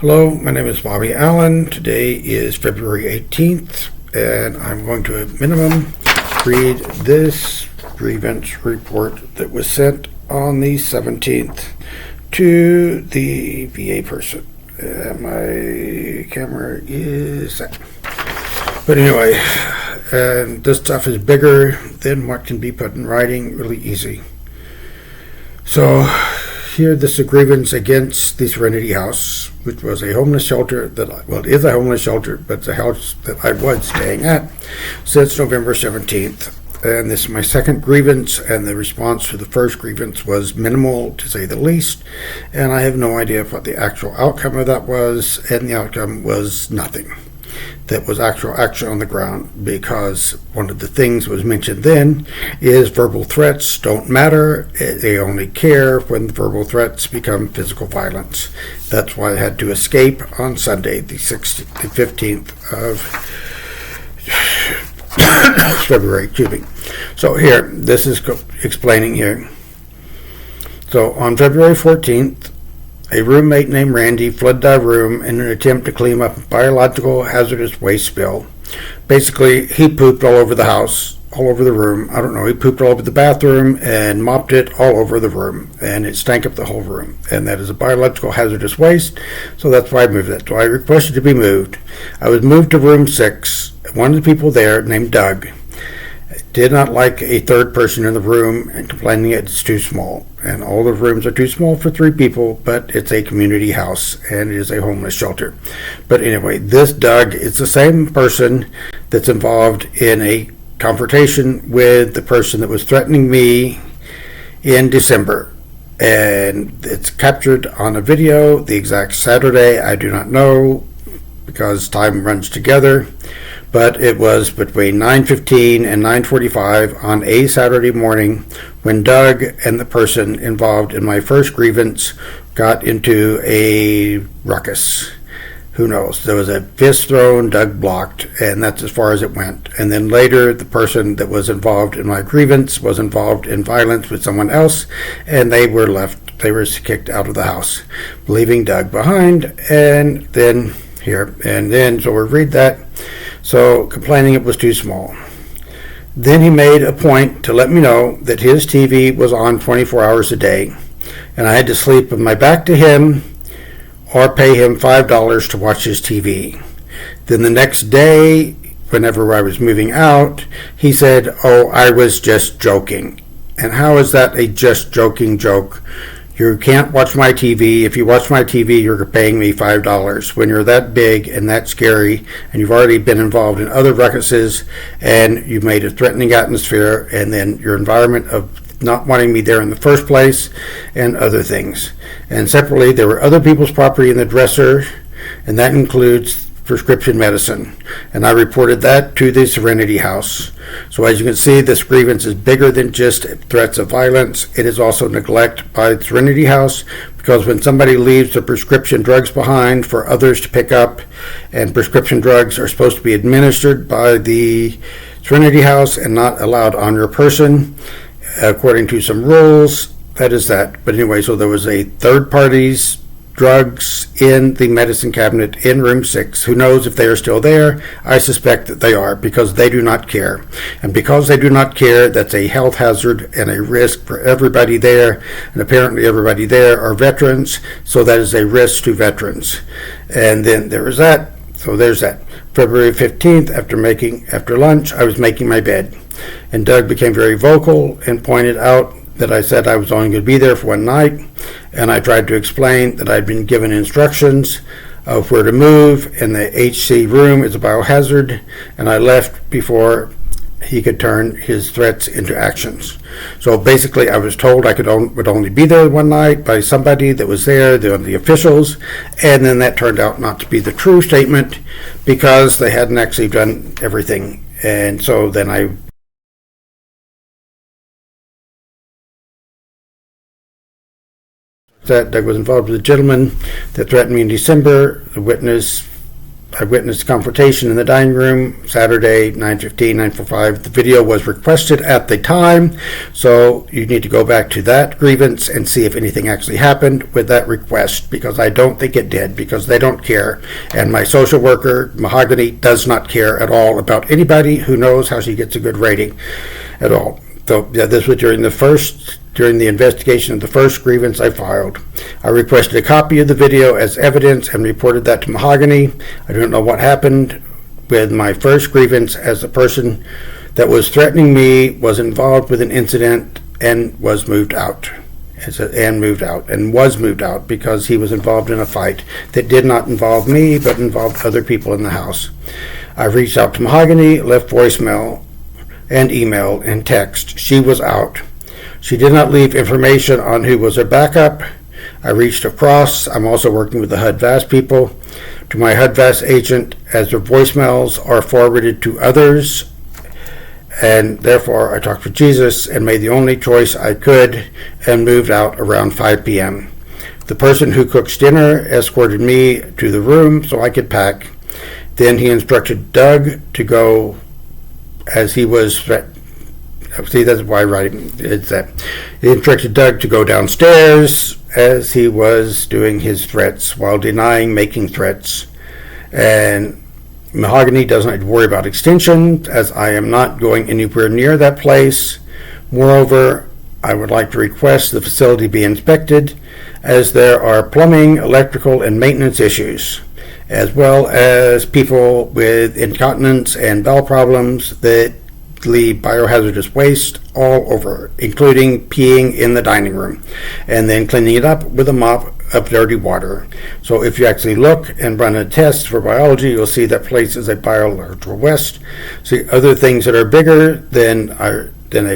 Hello, my name is Bobby Allen. Today is February 18th, and I'm going to, at minimum, read this grievance report that was sent on the 17th to the VA person. My camera is set. But anyway, this stuff is bigger than what can be put in writing, really easy. So, here, this is a grievance against the Serenity House, which was a homeless shelter it is a homeless shelter, but it's a house that I was staying at since November 17th. And this is my second grievance, and the response to the first grievance was minimal, to say the least. And I have no idea what the actual outcome of that was, and the outcome was nothing. That was actual action on the ground, because one of the things that was mentioned then is verbal threats don't matter. They only care when the verbal threats become physical violence. That's why I had to escape on Sunday, the 15th of February. Excuse me. So here, this is explaining here. So on February 14th, a roommate named Randy flooded our room in an attempt to clean up a biological hazardous waste spill. Basically, he pooped all over the house, all over the room. I don't know, he pooped all over the bathroom and mopped it all over the room, and it stank up the whole room. And that is a biological hazardous waste, so that's why I moved it. So I requested to be moved. I was moved to room 6. One of the people there, named Doug, did not like a third person in the room and complaining it's too small. And all the rooms are too small for 3 people, but it's a community house and it is a homeless shelter. But anyway, this Doug is the same person that's involved in a confrontation with the person that was threatening me in December. And it's captured on a video the exact Saturday. I do not know because time runs together. But it was between 9:15 and 9:45 on a Saturday morning when Doug and the person involved in my first grievance got into a ruckus. Who knows? There was a fist thrown, Doug blocked, and that's as far as it went. And then later, the person that was involved in my grievance was involved in violence with someone else, and they were kicked out of the house, leaving Doug behind. And then so we'll read that. So, complaining it was too small. Then he made a point to let me know that his TV was on 24 hours a day, and I had to sleep with my back to him or pay him $5 to watch his TV. Then the next day, whenever I was moving out, he said, "Oh, I was just joking." And how is that a just joking joke? You can't watch my TV. If you watch my TV, you're paying me $5. When you're that big and that scary, and you've already been involved in other ruckuses, and you've made a threatening atmosphere, and then your environment of not wanting me there in the first place, and other things. And separately, there were other people's property in the dresser, and that includes prescription medicine. And I reported that to the Serenity House. So as you can see, this grievance is bigger than just threats of violence. It is also neglect by the Serenity House, because when somebody leaves the prescription drugs behind for others to pick up, and prescription drugs are supposed to be administered by the Serenity House and not allowed on your person, according to some rules, that is that. But anyway, so there was a third party's drugs in the medicine cabinet in room 6. Who knows if they are still there? I suspect that they are, because they do not care. And because they do not care, that's a health hazard and a risk for everybody there. And apparently everybody there are veterans, so that is a risk to veterans. And then there is that. So there's that. February 15th, after lunch, I was making my bed. And Doug became very vocal and pointed out that I said I was only going to be there for one night, and I tried to explain that I'd been given instructions of where to move, and the HC room is a biohazard, and I left before he could turn his threats into actions. So basically, I was told I would only be there one night by somebody that was there, the officials, and then that turned out not to be the true statement, because they hadn't actually done everything. And so then that Doug was involved with a gentleman that threatened me in December. The witness I witnessed a confrontation in the dining room Saturday, 9:15, 9:45. The video was requested at the time, so you need to go back to that grievance and see if anything actually happened with that request, because I don't think it did, because they don't care. And my social worker, Mahogany, does not care at all about anybody who knows how she gets a good rating at all. So yeah, this was during the investigation of the first grievance I filed. I requested a copy of the video as evidence and reported that to Mahogany. I don't know what happened with my first grievance, as the person that was threatening me was involved with an incident and was moved out. And was moved out because he was involved in a fight that did not involve me but involved other people in the house. I reached out to Mahogany, left voicemail and email and text. She was out. She did not leave information on who was her backup. I reached across. I'm also working with the HUD-VAS people, to my HUD-VAS agent, as their voicemails are forwarded to others. And therefore, I talked with Jesus and made the only choice I could and moved out around 5 p.m. The person who cooks dinner escorted me to the room so I could pack. Then he instructed Doug to go, as he was see, that's why I write it's that. He instructed Doug to go downstairs as he was doing his threats while denying making threats. And Mahogany doesn't worry about extension, as I am not going anywhere near that place. Moreover, I would like to request the facility be inspected, as there are plumbing, electrical, and maintenance issues, as well as people with incontinence and bowel problems that leave biohazardous waste all over, including peeing in the dining room and then cleaning it up with a mop of dirty water. So if you actually look and run a test for biology, you'll see that place is a biological waste. See, other things that are bigger than a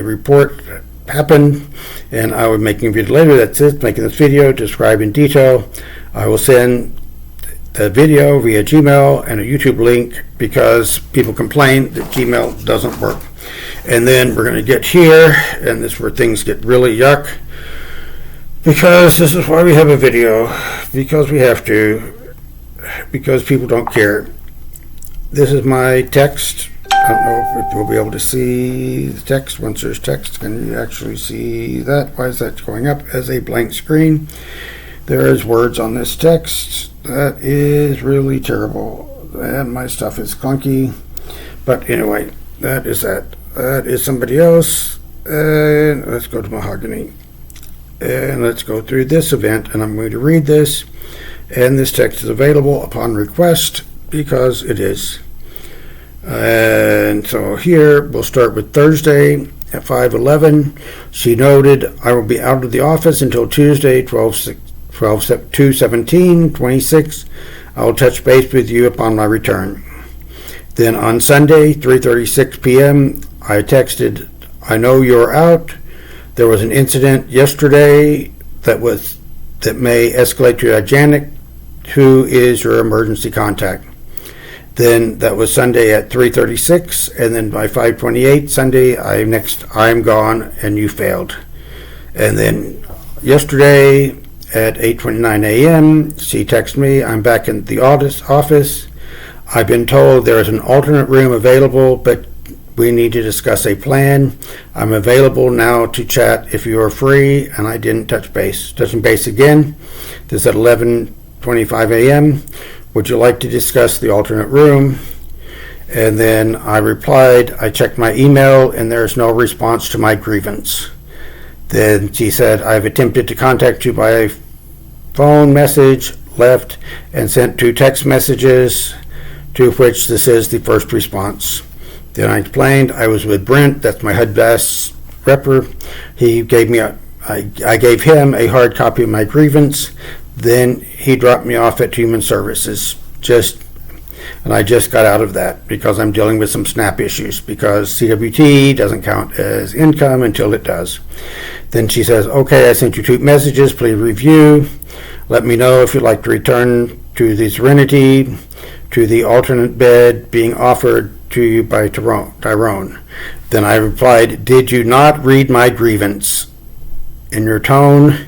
report happened, and I will be making a video later. That's it, making this video, describe in detail. I will send the video via Gmail and a YouTube link, because people complain that Gmail doesn't work. And then we're going to get here, and this is where things get really yuck, because this is why we have a video, because we have to, because people don't care. This is my text. I don't know if we'll be able to see the text. Once there's text, can you actually see that? Why is that going up as a blank screen? There is words on this text. That is really terrible, and my stuff is clunky. But anyway, that is that. That is somebody else. And let's go to Mahogany. And let's go through this event, and I'm going to read this. And this text is available upon request, because it is. And so here, we'll start with Thursday at 5:11. She noted, I will be out of the office until Tuesday, 2/17/26. I will touch base with you upon my return. Then on Sunday, 3:36 p.m., I texted, I know you're out. There was an incident yesterday that may escalate to Janet, who is your emergency contact. Then that was Sunday at 3:36, and then by 5:28 Sunday, I'm gone and you failed. And then yesterday at 8:29 a.m., she texted me, I'm back in the office. I've been told there is an alternate room available, but we need to discuss a plan. I'm available now to chat if you are free, and I didn't touch base. Touching base again, this at 11:25 a.m. Would you like to discuss the alternate room? And then I replied, I checked my email, and there is no response to my grievance. Then she said, I've attempted to contact you by phone message, left, and sent 2 text messages, to which this is the first response. Then I explained I was with Brent, that's my HUD-VAS repper. He gave me I gave him a hard copy of my grievance. Then he dropped me off at Human Services. And I just got out of that because I'm dealing with some SNAP issues, because CWT doesn't count as income until it does. Then she says, okay, I sent you 2 messages, please review. Let me know if you'd like to return to the Serenity, to the alternate bed being offered to you by Tyrone. Then I replied, did you not read my grievance? In your tone,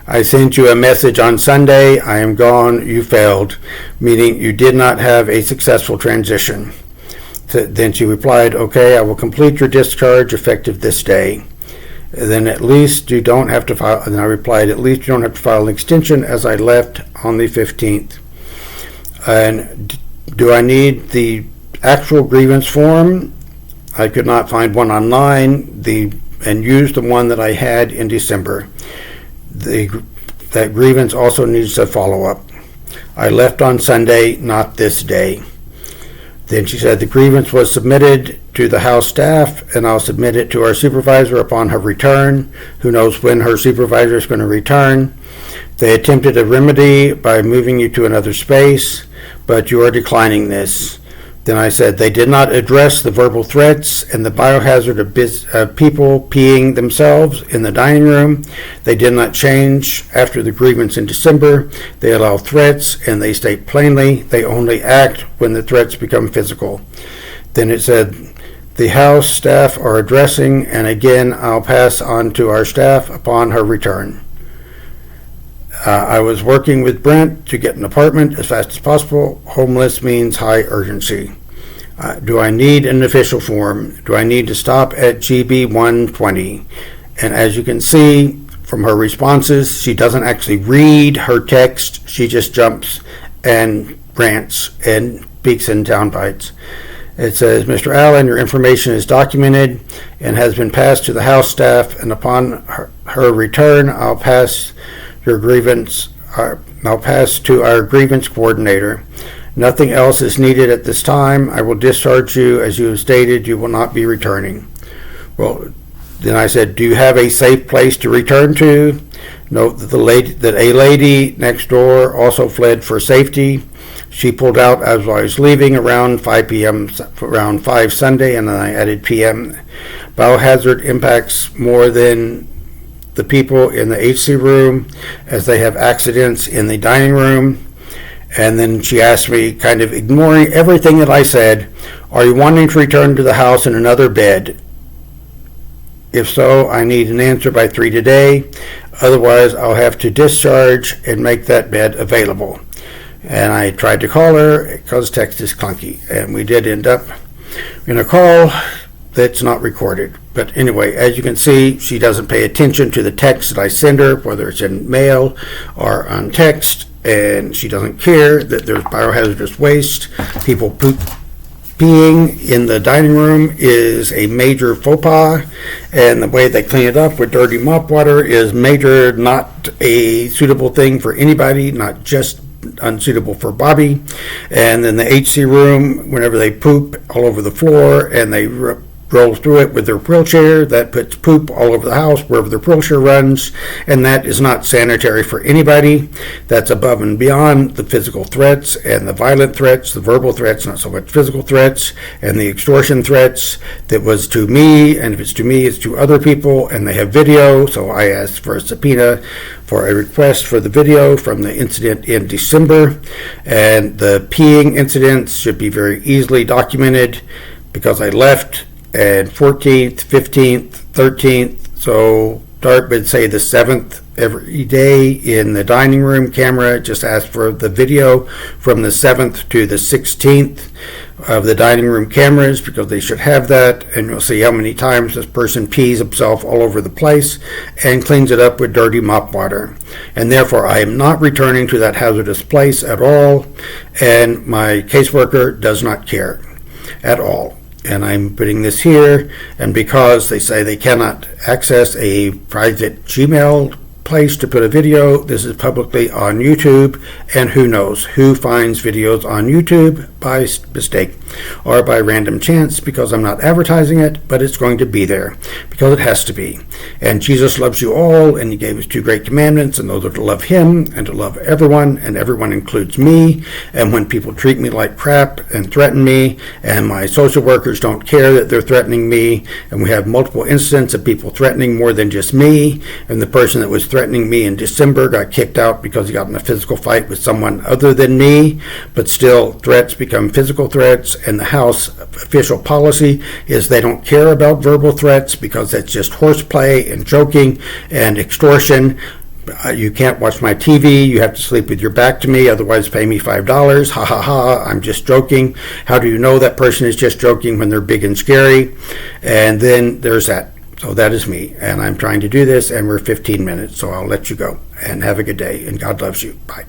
I sent you a message on Sunday. I am gone. You failed, meaning you did not have a successful transition. Then she replied, okay, I will complete your discharge effective this day. Then at least you don't have to file, and I replied, at least you don't have to file an extension as I left on the 15th. And do I need the actual grievance form? I could not find one online, and used the one that I had in December. That grievance also needs a follow-up. I left on Sunday, not this day. Then she said the grievance was submitted to the House staff, and I'll submit it to our supervisor upon her return. Who knows when her supervisor is going to return. They attempted a remedy by moving you to another space, but you are declining this. Then I said they did not address the verbal threats and the biohazard of people peeing themselves in the dining room. They did not change after the grievance in December. They allow threats, and they state plainly they only act when the threats become physical. Then it said the House staff are addressing, and again I'll pass on to our staff upon her return. I was working with Brent to get an apartment as fast as possible. Homeless means high urgency. Do I need an official form? Do I need to stop at GB 120? And as you can see from her responses, she doesn't actually read her text. She just jumps and rants and speaks in sound bites. It says, Mr. Allen, your information is documented and has been passed to the House staff, and upon her return, I'll pass your grievance. I'll pass to our grievance coordinator. Nothing else is needed at this time. I will discharge you as you have stated. You will not be returning. Well, then I said, do you have a safe place to return to? Note that a lady next door also fled for safety. She pulled out as I was leaving around 5 p.m., around 5 Sunday, and then I added p.m. Biohazard impacts more than the people in the HC room, as they have accidents in the dining room. And then she asked me, kind of ignoring everything that I said, are you wanting to return to the house in another bed? If so, I need an answer by 3 today. Otherwise, I'll have to discharge and make that bed available. And I tried to call her because text is clunky. And we did end up in a call that's not recorded. But anyway, as you can see, she doesn't pay attention to the text that I send her, whether it's in mail or on text, and she doesn't care that there's biohazardous waste. People peeing in the dining room is a major faux pas, and the way they clean it up with dirty mop water is major, not a suitable thing for anybody, not just unsuitable for Bobby. And then the HC room, whenever they poop all over the floor and they roll through it with their wheelchair, that puts poop all over the house wherever their wheelchair runs, and that is not sanitary for anybody. That's above and beyond the physical threats and the violent threats, the verbal threats, not so much physical threats, and the extortion threats that was to me, and if it's to me, it's to other people, and they have video, so I asked for a subpoena for a request for the video from the incident in December, and the peeing incidents should be very easily documented because I left and 14th, 15th, 13th, so Dart would say the 7th every day in the dining room camera. Just ask for the video from the 7th to the 16th of the dining room cameras because they should have that, and you'll see how many times this person pees himself all over the place and cleans it up with dirty mop water. And therefore I am not returning to that hazardous place at all, and my caseworker does not care at all. And I'm putting this here, and because they say they cannot access a private Gmail place to put a video, this is publicly on YouTube, and who knows who finds videos on YouTube by mistake or by random chance, because I'm not advertising it, but it's going to be there because it has to be. And Jesus loves you all, and he gave us 2 great commandments, and those are to love him and to love everyone, and everyone includes me. And when people treat me like crap and threaten me, and my social workers don't care that they're threatening me, and we have multiple incidents of people threatening more than just me, and the person that was threatening me in December got kicked out because he got in a physical fight with someone other than me, but still threats become physical threats, and the House official policy is they don't care about verbal threats because that's just horseplay and joking and extortion. You can't watch my TV. You have to sleep with your back to me. Otherwise, pay me $5. Ha ha ha. I'm just joking. How do you know that person is just joking when they're big and scary? And then there's that. So that is me. And I'm trying to do this, and we're 15 minutes. So I'll let you go. And have a good day. And God loves you. Bye.